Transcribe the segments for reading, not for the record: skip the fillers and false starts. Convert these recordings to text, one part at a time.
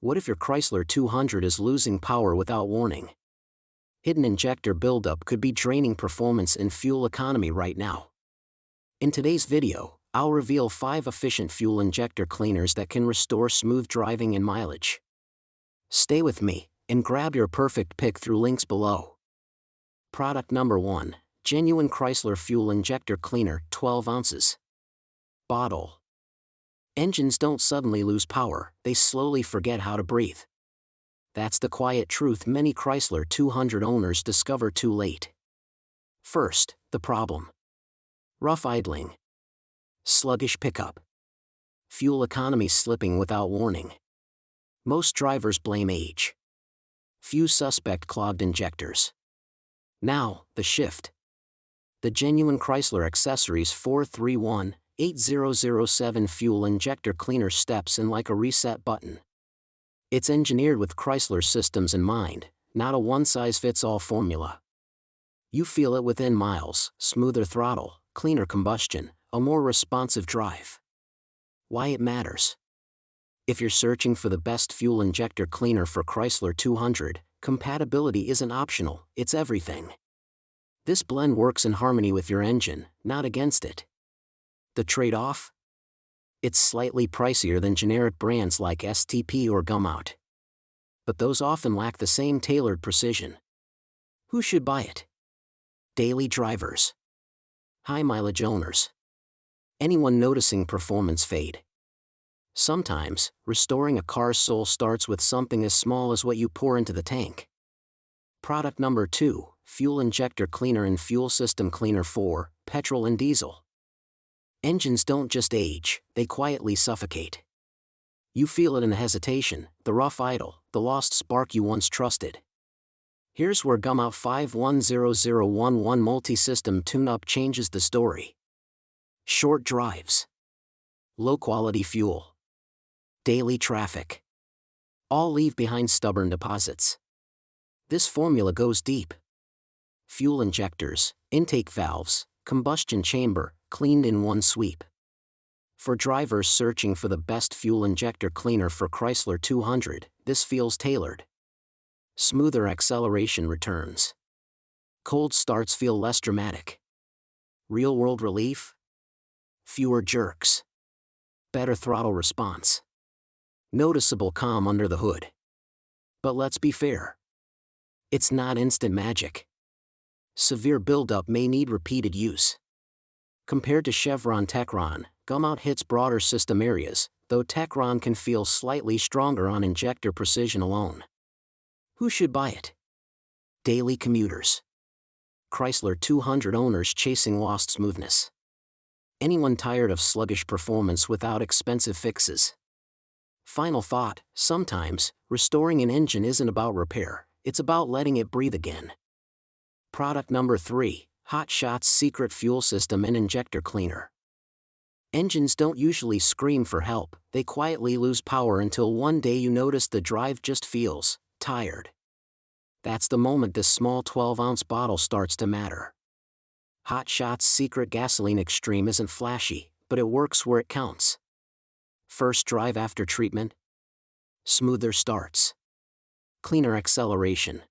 What if your Chrysler 200 is losing power without warning? Hidden injector buildup could be draining performance and fuel economy right now. In today's video, I'll reveal 5 efficient fuel injector cleaners that can restore smooth driving and mileage. Stay with me, and grab your perfect pick through links below. Product number 1, Genuine Chrysler Fuel Injector Cleaner, 12 ounces. Bottle. Engines don't suddenly lose power, they slowly forget how to breathe. That's the quiet truth many Chrysler 200 owners discover too late. First, the problem. Rough idling. Sluggish pickup. Fuel economy slipping without warning. Most drivers blame age. Few suspect clogged injectors. Now, the shift. The Genuine Chrysler Accessories 431-8007 Fuel Injector Cleaner steps in like a reset button. It's engineered with Chrysler systems in mind, not a one-size-fits-all formula. You feel it within miles: smoother throttle, cleaner combustion, a more responsive drive. Why it matters? If you're searching for the best fuel injector cleaner for Chrysler 200, compatibility isn't optional, it's everything. This blend works in harmony with your engine, not against it. The trade-off? It's slightly pricier than generic brands like STP or Gumout. But those often lack the same tailored precision. Who should buy it? Daily drivers. High mileage owners. Anyone noticing performance fade. Sometimes, restoring a car's soul starts with something as small as what you pour into the tank. Product number 2, Fuel Injector Cleaner and Fuel System Cleaner for Petrol&Diesel. Engines don't just age, they quietly suffocate. You feel it in the hesitation, the rough idle, the lost spark you once trusted. Here's where Gumout 510011 multi-system tune-up changes the story. Short drives. Low-quality fuel. Daily traffic. All leave behind stubborn deposits. This formula goes deep. Fuel injectors, intake valves, combustion chamber, cleaned in one sweep. For drivers searching for the best fuel injector cleaner for Chrysler 200, this feels tailored. Smoother acceleration returns. Cold starts feel less dramatic. Real-world relief? Fewer jerks. Better throttle response. Noticeable calm under the hood. But let's be fair. It's not instant magic. Severe buildup may need repeated use. Compared to Chevron Techron, Gumout hits broader system areas, though Techron can feel slightly stronger on injector precision alone. Who should buy it? Daily commuters. Chrysler 200 owners chasing lost smoothness. Anyone tired of sluggish performance without expensive fixes? Final thought, sometimes, restoring an engine isn't about repair, it's about letting it breathe again. Product number 3, Hot Shots Secret Fuel System and Injector Cleaner. Engines don't usually scream for help, they quietly lose power until one day you notice the drive just feels tired. That's the moment this small 12-ounce bottle starts to matter. Hot Shots Secret Gasoline Extreme isn't flashy, but it works where it counts. First drive after treatment? Smoother starts. Cleaner acceleration.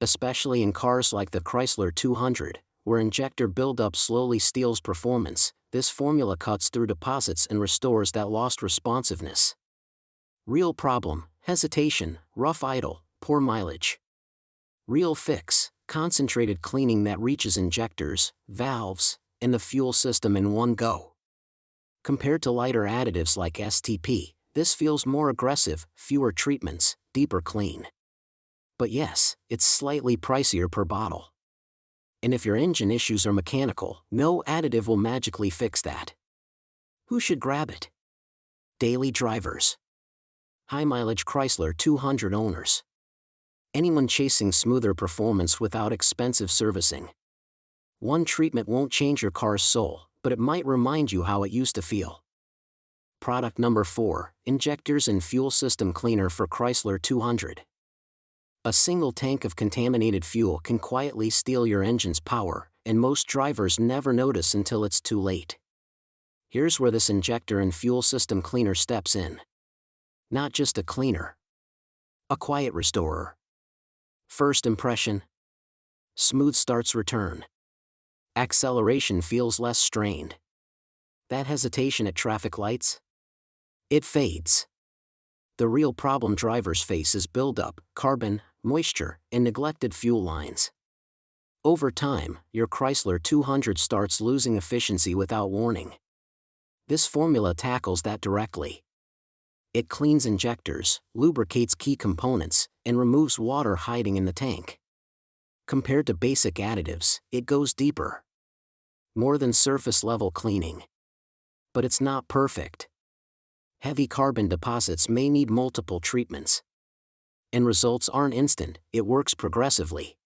Especially in cars like the Chrysler 200, where injector buildup slowly steals performance, this formula cuts through deposits and restores that lost responsiveness. Real problem: hesitation, rough idle, poor mileage. Real fix: concentrated cleaning that reaches injectors, valves, and the fuel system in one go. Compared to lighter additives like STP, this feels more aggressive: fewer treatments, deeper clean. But yes, it's slightly pricier per bottle. And if your engine issues are mechanical, no additive will magically fix that. Who should grab it? Daily drivers. High-mileage Chrysler 200 owners. Anyone chasing smoother performance without expensive servicing. One treatment won't change your car's soul, but it might remind you how it used to feel. Product number 4, Injectors and Fuel System Cleaner for Chrysler 200. A single tank of contaminated fuel can quietly steal your engine's power, and most drivers never notice until it's too late. Here's where this injector and fuel system cleaner steps in. Not just a cleaner. A quiet restorer. First impression. Smooth starts return. Acceleration feels less strained. That hesitation at traffic lights? It fades. The real problem drivers face is buildup, carbon, moisture, and neglected fuel lines. Over time, your Chrysler 200 starts losing efficiency without warning. This formula tackles that directly. It cleans injectors, lubricates key components, and removes water hiding in the tank. Compared to basic additives, it goes deeper. More than surface-level cleaning. But it's not perfect. Heavy carbon deposits may need multiple treatments. And results aren't instant, it works progressively.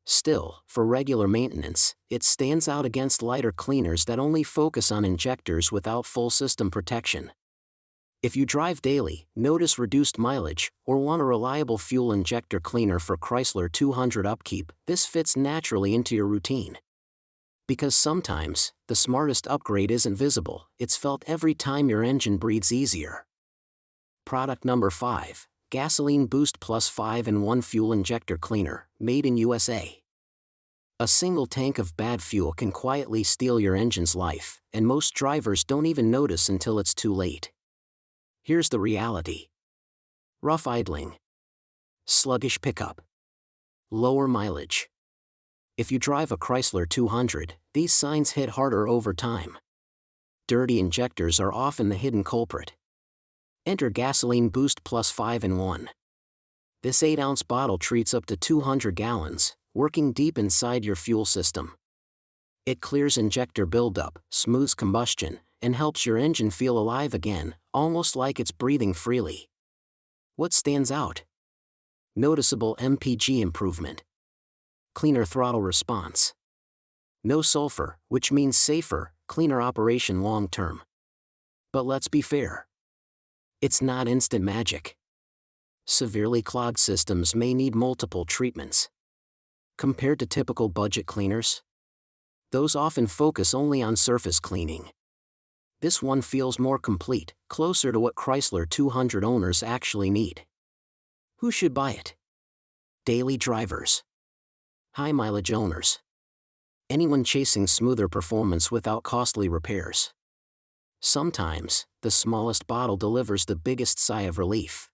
Still, for regular maintenance, it stands out against lighter cleaners that only focus on injectors without full system protection. If you drive daily, notice reduced mileage, or want a reliable fuel injector cleaner for Chrysler 200 upkeep, this fits naturally into your routine. Because sometimes, the smartest upgrade isn't visible, it's felt every time your engine breathes easier. Product number 5. Gasoline Boost Plus 5-in-1 Fuel Injector Cleaner, made in USA. A single tank of bad fuel can quietly steal your engine's life, and most drivers don't even notice until it's too late. Here's the reality. Rough idling. Sluggish pickup. Lower mileage. If you drive a Chrysler 200, these signs hit harder over time. Dirty injectors are often the hidden culprit. Enter Gasoline Boost Plus 5-in-1. This 8-ounce bottle treats up to 200 gallons, working deep inside your fuel system. It clears injector buildup, smooths combustion, and helps your engine feel alive again, almost like it's breathing freely. What stands out? Noticeable MPG improvement. Cleaner throttle response. No sulfur, which means safer, cleaner operation long-term. But let's be fair. It's not instant magic. Severely clogged systems may need multiple treatments. Compared to typical budget cleaners, those often focus only on surface cleaning. This one feels more complete, closer to what Chrysler 200 owners actually need. Who should buy it? Daily drivers. High mileage owners. Anyone chasing smoother performance without costly repairs. Sometimes, the smallest bottle delivers the biggest sigh of relief.